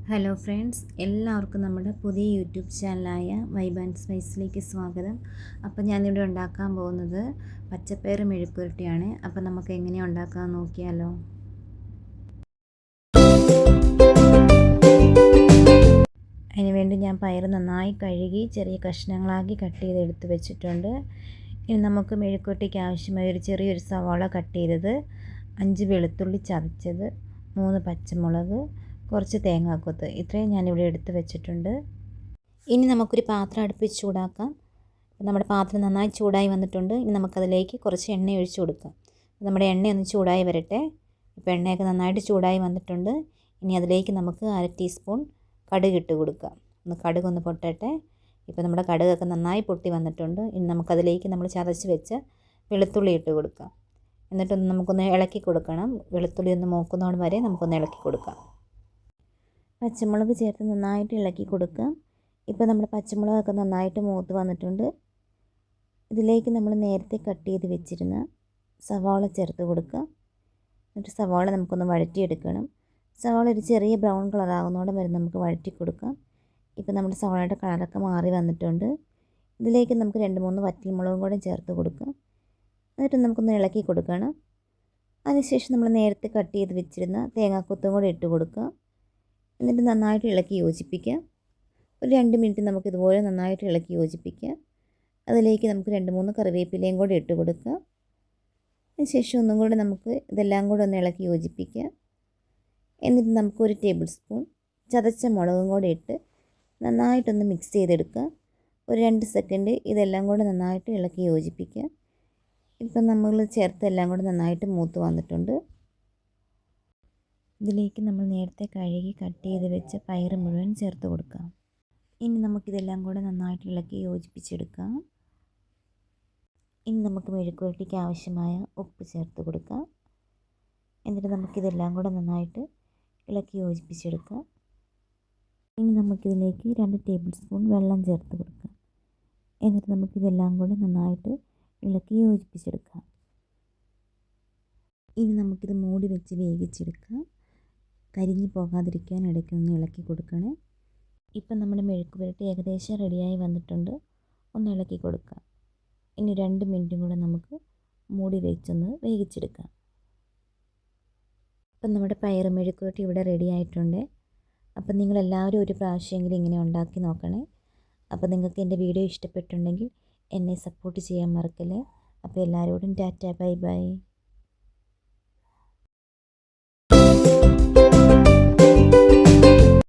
Hello friends, എല്ലാവർക്കും നമ്മുടെ പുതിയ യൂട്യൂബ് ചാനലായ വൈബ് ആൻഡ് സ്പൈസിലേക്ക് സ്വാഗതം. അപ്പോൾ ഞാനിവിടെ ഉണ്ടാക്കാൻ പോകുന്നത് പച്ചപ്പയർ മെഴുക്കുവരട്ടിയാണ്. അപ്പോൾ നമുക്ക് എങ്ങനെയാണ് ഉണ്ടാക്കാൻ നോക്കിയാലോ. അതിനുവേണ്ടി ഞാൻ പയർ നന്നായി കഴുകി ചെറിയ കഷ്ണങ്ങളാക്കി കട്ട് ചെയ്ത് എടുത്ത് വെച്ചിട്ടുണ്ട്. ഇനി നമുക്ക് മെഴുക്കുവരട്ടിക്ക് ആവശ്യമായ ഒരു ചെറിയൊരു സവാള കട്ട് ചെയ്തത്, 5 വെളുത്തുള്ളി ചതച്ചത്, 3 പച്ചമുളക്, കുറച്ച് തേങ്ങാക്കൊത്ത്, ഇത്രയും ഞാനിവിടെ എടുത്ത് വെച്ചിട്ടുണ്ട്. ഇനി നമുക്കൊരു പാത്രം അടുപ്പിച്ച് ചൂടാക്കാം. നമ്മുടെ പാത്രം നന്നായി ചൂടായി വന്നിട്ടുണ്ട്. ഇനി നമുക്കതിലേക്ക് കുറച്ച് എണ്ണ ഒഴിച്ച് കൊടുക്കാം. നമ്മുടെ എണ്ണ ഒന്ന് ചൂടായി വരട്ടെ. ഇപ്പോൾ എണ്ണയൊക്കെ നന്നായിട്ട് ചൂടായി വന്നിട്ടുണ്ട്. ഇനി അതിലേക്ക് നമുക്ക് 1/2 ടീസ്പൂൺ കടുക് ഇട്ട് കൊടുക്കാം. കടുകൊന്ന് പൊട്ടട്ടെ. ഇപ്പോൾ നമ്മുടെ കടുകൊക്കെ നന്നായി പൊട്ടി വന്നിട്ടുണ്ട്. ഇനി നമുക്കതിലേക്ക് നമ്മൾ ചതച്ച് വെച്ച വെളുത്തുള്ളി ഇട്ട് കൊടുക്കാം. എന്നിട്ടൊന്ന് നമുക്കൊന്ന് ഇളക്കി കൊടുക്കണം. വെളുത്തുള്ളി ഒന്ന് മൂക്കുന്നോട് വരെ നമുക്കൊന്ന് ഇളക്കി കൊടുക്കാം. പച്ചമുളക് ചേർത്ത് നന്നായിട്ട് ഇളക്കി കൊടുക്കുക. ഇപ്പോൾ നമ്മുടെ പച്ചമുളകൊക്കെ നന്നായിട്ട് മൂത്ത് വന്നിട്ടുണ്ട്. ഇതിലേക്ക് നമ്മൾ നേരത്തെ കട്ട് ചെയ്ത് വെച്ചിരുന്ന സവാള ചേർത്ത് കൊടുക്കുക. എന്നിട്ട് സവാള നമുക്കൊന്ന് വഴറ്റിയെടുക്കണം. സവാള ഒരു ചെറിയ ബ്രൗൺ കളറാകുന്നതോടെ വരെ നമുക്ക് വഴറ്റി കൊടുക്കാം. ഇപ്പോൾ നമ്മുടെ സവാളയുടെ കളറൊക്കെ മാറി വന്നിട്ടുണ്ട്. ഇതിലേക്ക് നമുക്ക് 2-3 വറ്റൽമുളകും കൂടെ ചേർത്ത് കൊടുക്കുക. എന്നിട്ട് നമുക്കൊന്ന് ഇളക്കി കൊടുക്കണം. അതിനുശേഷം നമ്മൾ നേരത്തെ കട്ട് ചെയ്ത് വെച്ചിരുന്ന തേങ്ങാക്കൊത്തും കൂടെ ഇട്ട് കൊടുക്കുക. എന്നിട്ട് നന്നായിട്ട് ഇളക്കി യോജിപ്പിക്കുക. ഒരു 2 മിനിറ്റ് നമുക്ക് ഇതുപോലെ നന്നായിട്ട് ഇളക്കി യോജിപ്പിക്കുക. അതിലേക്ക് നമുക്ക് 2-3 കറിവേപ്പിലയും കൂടെ ഇട്ട് കൊടുക്കുക. അതിനുശേഷം ഒന്നും കൂടെ നമുക്ക് ഇതെല്ലാം കൂടെ ഒന്ന് ഇളക്കി യോജിപ്പിക്കുക. എന്നിട്ട് നമുക്ക് 1 ടേബിൾ സ്പൂൺ ചതച്ച മുളകും കൂടെ ഇട്ട് നന്നായിട്ടൊന്ന് മിക്സ് ചെയ്തെടുക്കുക. ഒരു 2 സെക്കൻഡ് ഇതെല്ലാം കൂടെ നന്നായിട്ട് ഇളക്കി യോജിപ്പിക്കുക. ഇപ്പം നമ്മൾ ചേർത്തെല്ലാം കൂടെ നന്നായിട്ട് മൂത്ത് വന്നിട്ടുണ്ട്. ഇതിലേക്ക് നമ്മൾ നേരത്തെ കഴുകി കട്ട് ചെയ്ത് വെച്ച പയർ മുഴുവൻ ചേർത്ത് കൊടുക്കാം. ഇനി നമുക്കിതെല്ലാം കൂടെ നന്നായിട്ട് ഇളക്കി യോജിപ്പിച്ചെടുക്കാം. ഇനി നമുക്ക് മെഴുക്കുവരട്ടിക്ക് ആവശ്യമായ ഉപ്പ് ചേർത്ത് കൊടുക്കാം. എന്നിട്ട് നമുക്കിതെല്ലാം കൂടെ നന്നായിട്ട് ഇളക്കി യോജിപ്പിച്ചെടുക്കാം. ഇനി നമുക്കിതിലേക്ക് 2 ടേബിൾ സ്പൂൺ വെള്ളം ചേർത്ത് കൊടുക്കാം. എന്നിട്ട് നമുക്കിതെല്ലാം കൂടെ നന്നായിട്ട് ഇളക്കി യോജിപ്പിച്ചെടുക്കാം. ഇനി നമുക്കിത് മൂടി വെച്ച് വേവിച്ചെടുക്കാം. കരിഞ്ഞു പോകാതിരിക്കാൻ ഇടയ്ക്കൊന്ന് ഇളക്കി കൊടുക്കണേ. ഇപ്പം നമ്മുടെ മെഴുക്ക് പുരട്ടി ഏകദേശം റെഡിയായി വന്നിട്ടുണ്ട്. ഒന്ന് ഇളക്കി കൊടുക്കാം. ഇനി 2 മിനിറ്റും കൂടെ നമുക്ക് മൂടി വെച്ചൊന്ന് വേവിച്ചെടുക്കാം. ഇപ്പം നമ്മുടെ പയർ മെഴുക്ക് പുരട്ടി ഇവിടെ റെഡി ആയിട്ടുണ്ട്. അപ്പം നിങ്ങളെല്ലാവരും ഒരു പ്രാവശ്യമെങ്കിലും ഇങ്ങനെ ഉണ്ടാക്കി നോക്കണേ. അപ്പോൾ നിങ്ങൾക്ക് എൻ്റെ വീഡിയോ ഇഷ്ടപ്പെട്ടുണ്ടെങ്കിൽ എന്നെ സപ്പോർട്ട് ചെയ്യാൻ മറക്കല്ലേ. അപ്പോൾ എല്ലാവരോടും ടാറ്റ, ബൈ ബൈ.